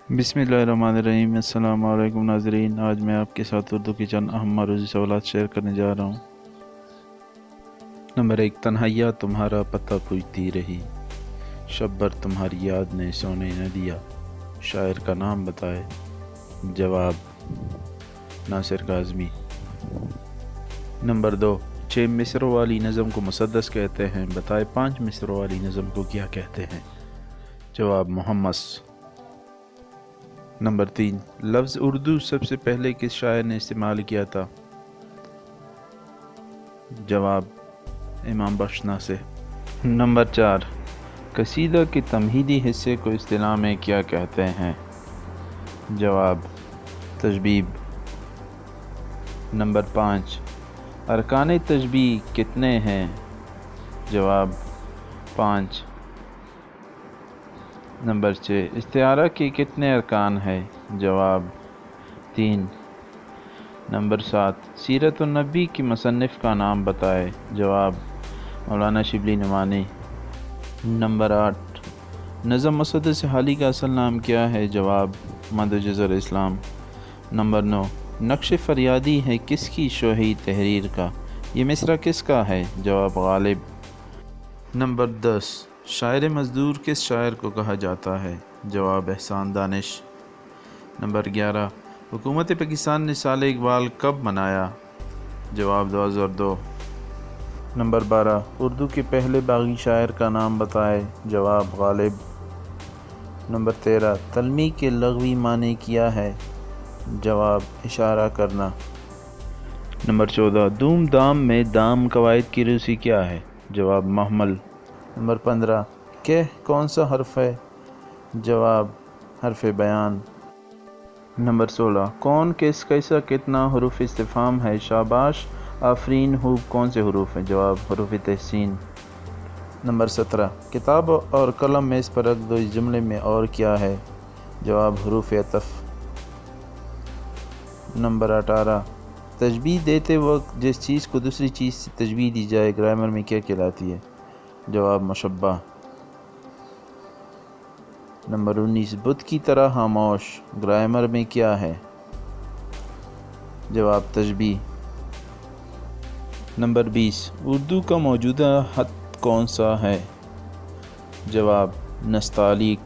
बिस्मिल्लाहिर्रहमानिर्रहीम। अस्सलाम वालेकुम नाज़रीन। आज मैं आपके साथ उर्दू की चंद अहम मौरूज़ी सवालात शेयर करने जा रहा हूँ। नंबर 1, तन्हाइयाँ तुम्हारा पता पूछती रही, शब भर तुम्हारी याद ने सोने न दिया, शायर का नाम बताए। जवाब, नासिर काज़मी। नंबर 2, 6 मिसरों वाली नज़म को मुसद्दस कहते हैं, बताए 5 मिसरों वाली नज़म को क्या कहते हैं। जवाब, मुहम्मस। नंबर 3, लफ्ज़ उर्दू सबसे पहले किस शायर ने इस्तेमाल किया था। जवाब, इमाम बख्श नासिर। नंबर 4, कसीदा के तमहीदी हिस्से को इस्तिलाह में क्या कहते हैं। जवाब, तशबीब। नंबर 5, अरकान तशबीह कितने हैं। जवाब, 5। नंबर 6, इस्तिआरा के कितने अरकान हैं। जवाब, 3। नंबर 7, सीरत उन नबी की मुसन्निफ़ का नाम बताए। जवाब, मौलाना शिबली नुमानी। नंबर 8, नज़म मुसद्दस हाली का असल नाम क्या है। जवाब, मदजुज़र इस्लाम। नंबर 9, नक्श फरियादी है किसकी शोही तहरीर का, ये मिसरा किसका है। जवाब, गालिब। नंबर 10, शायर मज़दूर किस शायर को कहा जाता है। जवाब, एहसान दानिश। नंबर 11, हुकूमत पाकिस्तान ने साल इकबाल कब मनाया। जवाब, 2002। नंबर 12, उर्दू के पहले बागी शायर का नाम बताए। जवाब, गालिब। नंबर 13, तलमी के लग़वी माने किया है। जवाब, इशारा करना। नंबर 14, दूम दाम में दाम कवायद की रूसी क्या है। जवाब, महमल। नंबर 15, कह कौन सा हर्फ है। जवाब, हर्फ बयान। नंबर 16, कौन किस कैसा कितना हुरूफ इस्तिफ़हाम है। शाबाश, आफरीन, खूब कौन से हुरूफ हैं। जवाब, हुरूफ तहसीन। नंबर 17, किताब और कलम में इस पर रख दो, इस जुमले में और क्या है। जवाब, हुरूफ अतफ़। नंबर 18, तशबीह देते वक्त जिस चीज़ को दूसरी चीज़ से तशबीह दी जाए ग्रामर में क्या कहलाती है। जवाब, मुशब्बा। नंबर 19, बुत की तरह खामोश ग्रामर में क्या है। जवाब, तशबीह। नंबर 20, उर्दू का मौजूदा खत कौन सा है। जवाब, नस्तालिक।